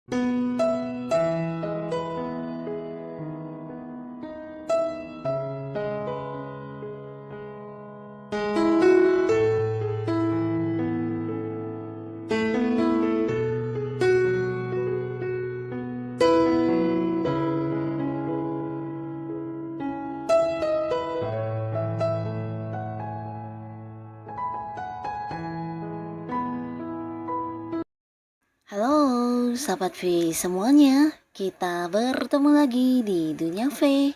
Halo sahabat V semuanya, kita bertemu lagi di Dunia V.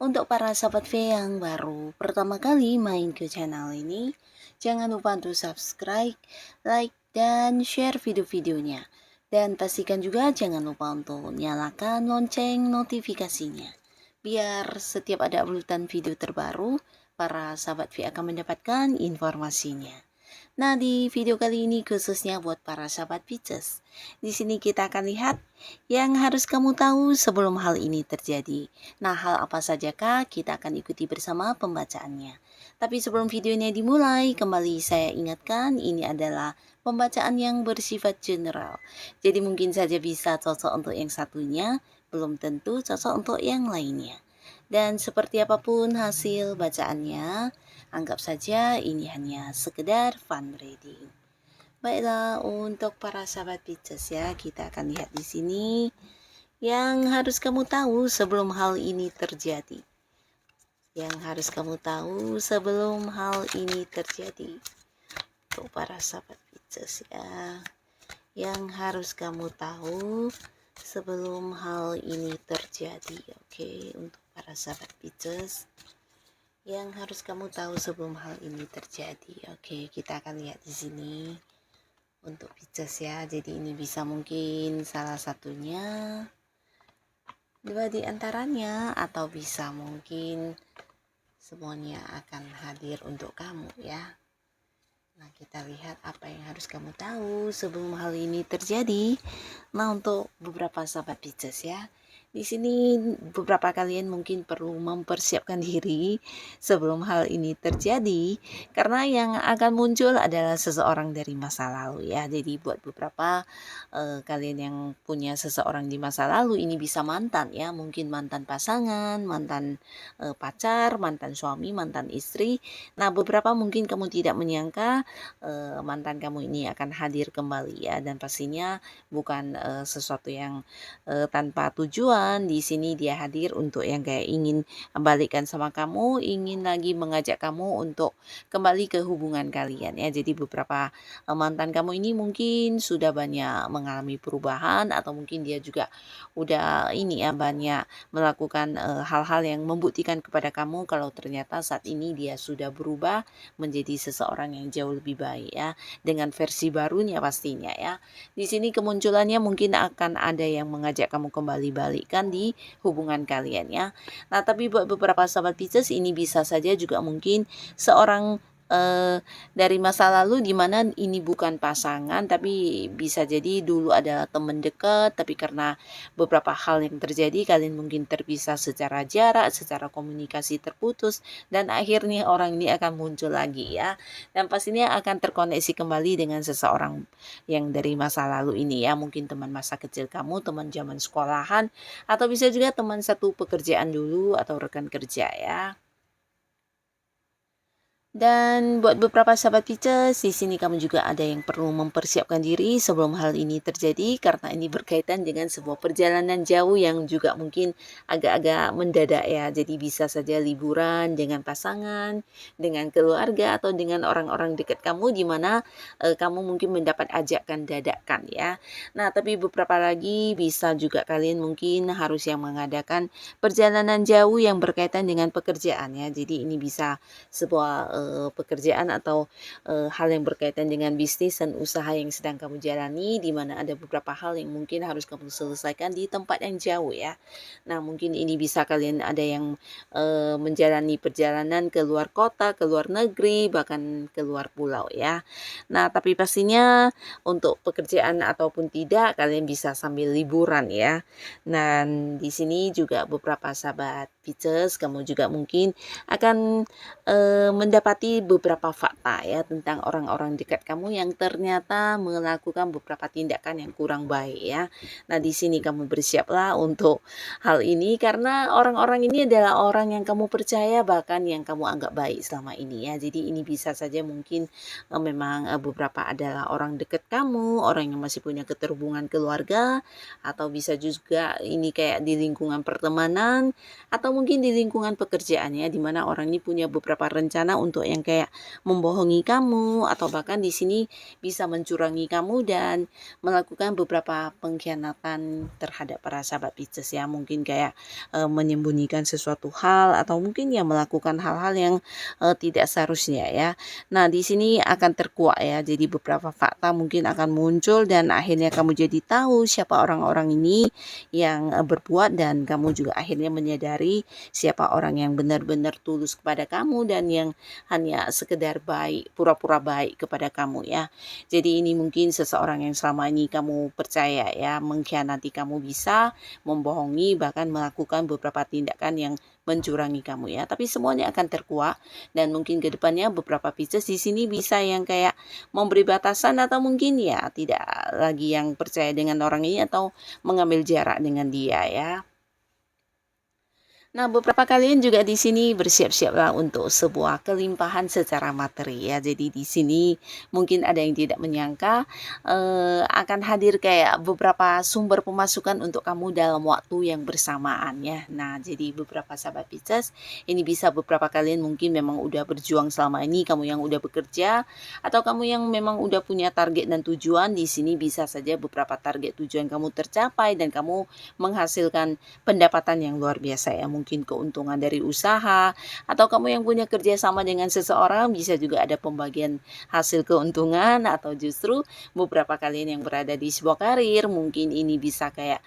Untuk para sahabat V yang baru pertama kali main ke channel ini, jangan lupa untuk subscribe, like, dan share video-videonya. Dan pastikan juga jangan lupa untuk nyalakan lonceng notifikasinya. Biar setiap ada uploadan video terbaru, para sahabat V akan mendapatkan informasinya. Nah, di video kali ini khususnya buat para sahabat Pisces. Di sini kita akan lihat yang harus kamu tahu sebelum hal ini terjadi. Nah, hal apa sajakah? Kita akan ikuti bersama pembacaannya. Tapi sebelum videonya dimulai, kembali saya ingatkan ini adalah pembacaan yang bersifat general. Jadi mungkin saja bisa cocok untuk yang satunya, belum tentu cocok untuk yang lainnya. Dan seperti apapun hasil bacaannya, anggap saja ini hanya sekedar fun reading. Baiklah, untuk para sahabat Pisces ya, kita akan lihat di sini yang harus kamu tahu sebelum hal ini terjadi. Yang harus kamu tahu sebelum hal ini terjadi. Untuk para sahabat Pisces ya, yang harus kamu tahu sebelum hal ini terjadi. Oke, untuk para sahabat Pisces yang harus kamu tahu sebelum hal ini terjadi. Oke, kita akan lihat di sini untuk Pisces ya. Jadi ini bisa mungkin salah satunya, dua di antaranya, atau bisa mungkin semuanya akan hadir untuk kamu ya. Nah, kita lihat apa yang harus kamu tahu sebelum hal ini terjadi. Nah, untuk beberapa sahabat Pisces ya, di sini beberapa kalian mungkin perlu mempersiapkan diri sebelum hal ini terjadi, karena yang akan muncul adalah seseorang dari masa lalu ya. Jadi buat beberapa kalian yang punya seseorang di masa lalu, ini bisa mantan ya, mungkin mantan pasangan, mantan pacar, mantan suami, mantan istri. Nah, beberapa mungkin kamu tidak menyangka mantan kamu ini akan hadir kembali ya, dan pastinya bukan sesuatu yang tanpa tujuan. Di sini dia hadir untuk yang kayak ingin balikan sama kamu, ingin lagi mengajak kamu untuk kembali ke hubungan kalian ya. Jadi beberapa mantan kamu ini mungkin sudah banyak mengalami perubahan, atau mungkin dia juga udah ini ya, banyak melakukan hal-hal yang membuktikan kepada kamu kalau ternyata saat ini dia sudah berubah menjadi seseorang yang jauh lebih baik ya, dengan versi barunya pastinya ya. Di sini kemunculannya mungkin akan ada yang mengajak kamu kembali balikan di hubungan kalian ya. Nah, tapi buat beberapa sahabat Pisces ini bisa saja juga mungkin seorang dari masa lalu, di mana ini bukan pasangan tapi bisa jadi dulu adalah teman dekat, tapi karena beberapa hal yang terjadi kalian mungkin terpisah secara jarak, secara komunikasi terputus, dan akhirnya orang ini akan muncul lagi ya. Dan pastinya akan terkoneksi kembali dengan seseorang yang dari masa lalu ini ya, mungkin teman masa kecil kamu, teman zaman sekolahan, atau bisa juga teman satu pekerjaan dulu atau rekan kerja ya. Dan buat beberapa sahabat Pisces, di sini kamu juga ada yang perlu mempersiapkan diri sebelum hal ini terjadi, karena ini berkaitan dengan sebuah perjalanan jauh yang juga mungkin agak-agak mendadak ya. Jadi bisa saja liburan dengan pasangan, dengan keluarga, atau dengan orang-orang dekat kamu, di mana kamu mungkin mendapat ajakan dadakan ya. Nah, tapi beberapa lagi bisa juga kalian mungkin harus yang mengadakan perjalanan jauh yang berkaitan dengan pekerjaan ya. Jadi ini bisa sebuah pekerjaan atau hal yang berkaitan dengan bisnis dan usaha yang sedang kamu jalani, di mana ada beberapa hal yang mungkin harus kamu selesaikan di tempat yang jauh ya. Nah, mungkin ini bisa kalian ada yang menjalani perjalanan ke luar kota, ke luar negeri, bahkan ke luar pulau ya. Nah, tapi pastinya untuk pekerjaan ataupun tidak, kalian bisa sambil liburan ya. Dan di sini juga beberapa sahabat Pisces, kamu juga mungkin akan mendapatkan mendapati beberapa fakta ya tentang orang-orang dekat kamu yang ternyata melakukan beberapa tindakan yang kurang baik ya. Nah, di sini kamu bersiaplah untuk hal ini karena orang-orang ini adalah orang yang kamu percaya bahkan yang kamu anggap baik selama ini ya. Jadi ini bisa saja mungkin memang beberapa adalah orang dekat kamu, orang yang masih punya keterhubungan keluarga, atau bisa juga ini kayak di lingkungan pertemanan atau mungkin di lingkungan pekerjaan ya, di mana orang ini punya beberapa rencana untuk yang kayak membohongi kamu atau bahkan di sini bisa mencurangi kamu dan melakukan beberapa pengkhianatan terhadap para sahabat Pisces ya, mungkin kayak menyembunyikan sesuatu hal atau mungkin ya melakukan hal-hal yang tidak seharusnya ya. Nah, di sini akan terkuak ya. Jadi beberapa fakta mungkin akan muncul dan akhirnya kamu jadi tahu siapa orang-orang ini yang berbuat dan kamu juga akhirnya menyadari siapa orang yang benar-benar tulus kepada kamu dan yang hanya sekedar baik, pura-pura baik kepada kamu ya. Jadi ini mungkin seseorang yang selama ini kamu percaya ya, mengkhianati kamu, bisa membohongi bahkan melakukan beberapa tindakan yang mencurangi kamu ya. Tapi semuanya akan terkuak dan mungkin ke depannya beberapa Pisces di sini bisa yang kayak memberi batasan atau mungkin ya tidak lagi yang percaya dengan orang ini atau mengambil jarak dengan dia ya. Nah, beberapa kalian juga di sini bersiap-siaplah untuk sebuah kelimpahan secara materi ya. Jadi di sini mungkin ada yang tidak menyangka akan hadir kayak beberapa sumber pemasukan untuk kamu dalam waktu yang bersamaan ya. Nah, jadi beberapa sahabat Pisces, ini bisa beberapa kalian mungkin memang udah berjuang selama ini, kamu yang udah bekerja atau kamu yang memang udah punya target dan tujuan. Di sini bisa saja beberapa target tujuan kamu tercapai dan kamu menghasilkan pendapatan yang luar biasa ya, mungkin keuntungan dari usaha atau kamu yang punya kerja sama dengan seseorang bisa juga ada pembagian hasil keuntungan atau justru beberapa kalian yang berada di sebuah karir mungkin ini bisa kayak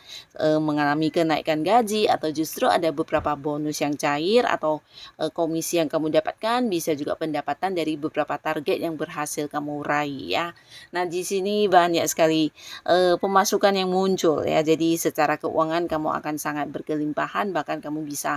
mengalami kenaikan gaji atau justru ada beberapa bonus yang cair atau komisi yang kamu dapatkan, bisa juga pendapatan dari beberapa target yang berhasil kamu raih ya. Nah, di sini banyak sekali pemasukan yang muncul ya. Jadi secara keuangan kamu akan sangat berkelimpahan, bahkan kamu bisa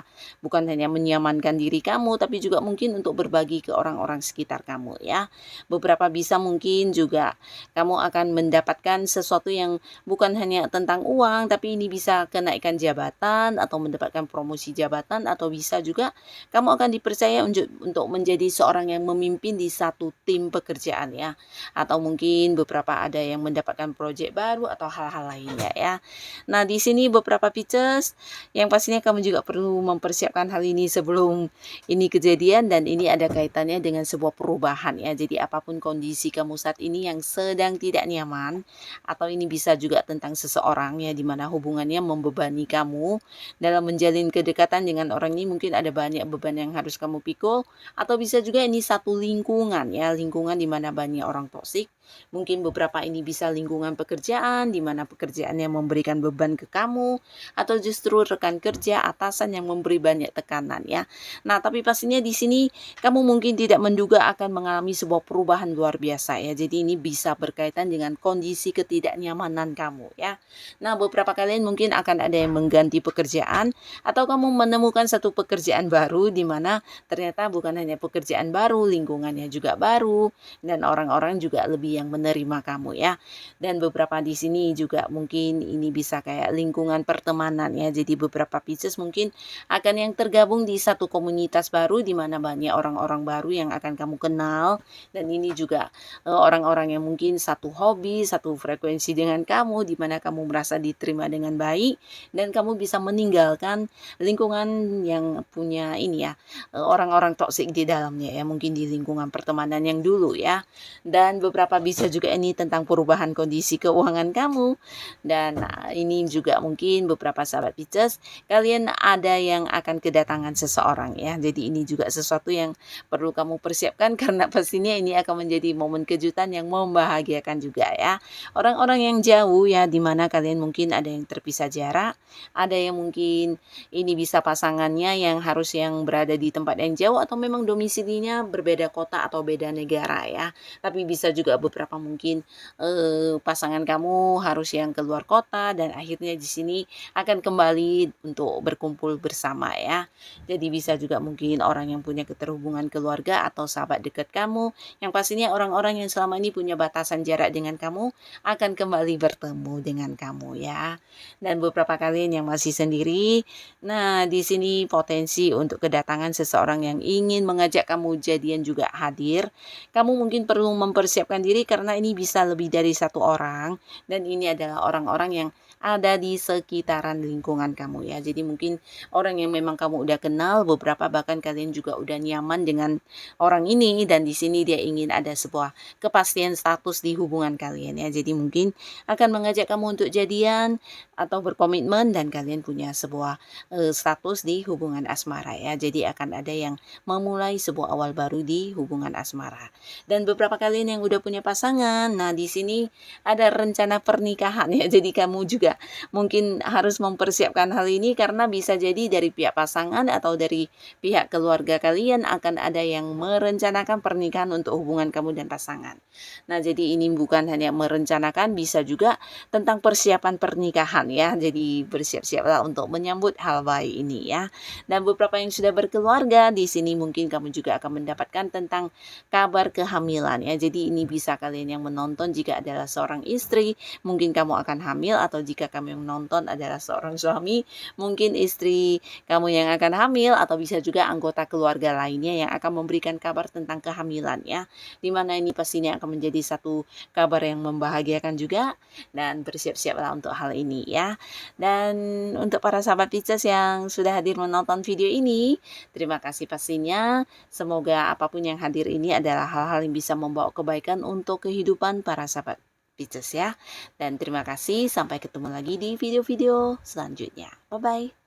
bukan hanya menyamankan diri kamu tapi juga mungkin untuk berbagi ke orang-orang sekitar kamu ya. Beberapa bisa mungkin juga kamu akan mendapatkan sesuatu yang bukan hanya tentang uang tapi ini bisa kenaikan jabatan atau mendapatkan promosi jabatan atau bisa juga kamu akan dipercaya untuk menjadi seorang yang memimpin di satu tim pekerjaan ya. Atau mungkin beberapa ada yang mendapatkan proyek baru atau hal-hal lainnya ya. Nah, di sini beberapa Pisces yang pastinya kamu juga perlu mempersiapkan hal ini sebelum ini kejadian dan ini ada kaitannya dengan sebuah perubahan ya. Jadi apapun kondisi kamu saat ini yang sedang tidak nyaman atau ini bisa juga tentang seseorang ya, dimana hubungannya membebani kamu dalam menjalin kedekatan dengan orang ini, mungkin ada banyak beban yang harus kamu pikul atau bisa juga ini satu lingkungan ya, lingkungan dimana banyak orang toksik. Mungkin beberapa ini bisa lingkungan pekerjaan di mana pekerjaannya memberikan beban ke kamu atau justru rekan kerja atasan yang memberi banyak tekanan ya. Nah, tapi pastinya di sini kamu mungkin tidak menduga akan mengalami sebuah perubahan luar biasa ya. Jadi ini bisa berkaitan dengan kondisi ketidaknyamanan kamu ya. Nah, beberapa kalian mungkin akan ada yang mengganti pekerjaan atau kamu menemukan satu pekerjaan baru di mana ternyata bukan hanya pekerjaan baru, lingkungannya juga baru dan orang-orang juga lebih yang menerima kamu ya. Dan beberapa di sini juga mungkin ini bisa kayak lingkungan pertemanan ya. Jadi beberapa Pisces mungkin akan yang tergabung di satu komunitas baru di mana banyak orang-orang baru yang akan kamu kenal dan ini juga orang-orang yang mungkin satu hobi, satu frekuensi dengan kamu di mana kamu merasa diterima dengan baik dan kamu bisa meninggalkan lingkungan yang punya ini ya, orang-orang toksik di dalamnya ya, mungkin di lingkungan pertemanan yang dulu ya. Dan beberapa bisa juga ini tentang perubahan kondisi keuangan kamu dan ini juga mungkin beberapa sahabat Pisces kalian ada yang akan kedatangan seseorang ya. Jadi ini juga sesuatu yang perlu kamu persiapkan karena pastinya ini akan menjadi momen kejutan yang membahagiakan juga ya. Orang-orang yang jauh ya, dimana kalian mungkin ada yang terpisah jarak, ada yang mungkin ini bisa pasangannya yang harus yang berada di tempat yang jauh atau memang domisilinya berbeda kota atau beda negara ya. Tapi bisa juga beberapa beberapa mungkin pasangan kamu harus yang keluar kota dan akhirnya di sini akan kembali untuk berkumpul bersama ya. Jadi bisa juga mungkin orang yang punya keterhubungan keluarga atau sahabat dekat kamu, yang pastinya orang-orang yang selama ini punya batasan jarak dengan kamu akan kembali bertemu dengan kamu ya. Dan beberapa kalian yang masih sendiri, nah di sini potensi untuk kedatangan seseorang yang ingin mengajak kamu jadian juga hadir. Kamu mungkin perlu mempersiapkan diri karena ini bisa lebih dari satu orang dan ini adalah orang-orang yang ada di sekitaran lingkungan kamu ya. Jadi mungkin orang yang memang kamu udah kenal, beberapa bahkan kalian juga udah nyaman dengan orang ini dan di sini dia ingin ada sebuah kepastian status di hubungan kalian ya. Jadi mungkin akan mengajak kamu untuk jadian atau berkomitmen dan kalian punya sebuah status di hubungan asmara ya. Jadi akan ada yang memulai sebuah awal baru di hubungan asmara. Dan beberapa kalian yang udah punya pasangan, nah di sini ada rencana pernikahan ya. Jadi kamu juga mungkin harus mempersiapkan hal ini karena bisa jadi dari pihak pasangan atau dari pihak keluarga kalian akan ada yang merencanakan pernikahan untuk hubungan kamu dan pasangan. Nah, jadi ini bukan hanya merencanakan, bisa juga tentang persiapan pernikahan ya. Jadi bersiap-siaplah untuk menyambut hal baik ini ya. Dan beberapa yang sudah berkeluarga di sini mungkin kamu juga akan mendapatkan tentang kabar kehamilan ya. Jadi ini bisa kalian yang menonton jika adalah seorang istri, mungkin kamu akan hamil, atau jika kamu yang menonton adalah seorang suami, mungkin istri kamu yang akan hamil, atau bisa juga anggota keluarga lainnya yang akan memberikan kabar tentang kehamilan ya. Dimana ini pastinya akan menjadi satu kabar yang membahagiakan juga dan bersiap-siaplah untuk hal ini ya. Dan untuk para sahabat Pisces yang sudah hadir menonton video ini, terima kasih pastinya. Semoga apapun yang hadir ini adalah hal-hal yang bisa membawa kebaikan untuk kehidupan para sahabat Pisces ya. Dan terima kasih, sampai ketemu lagi di video-video selanjutnya. Bye-bye.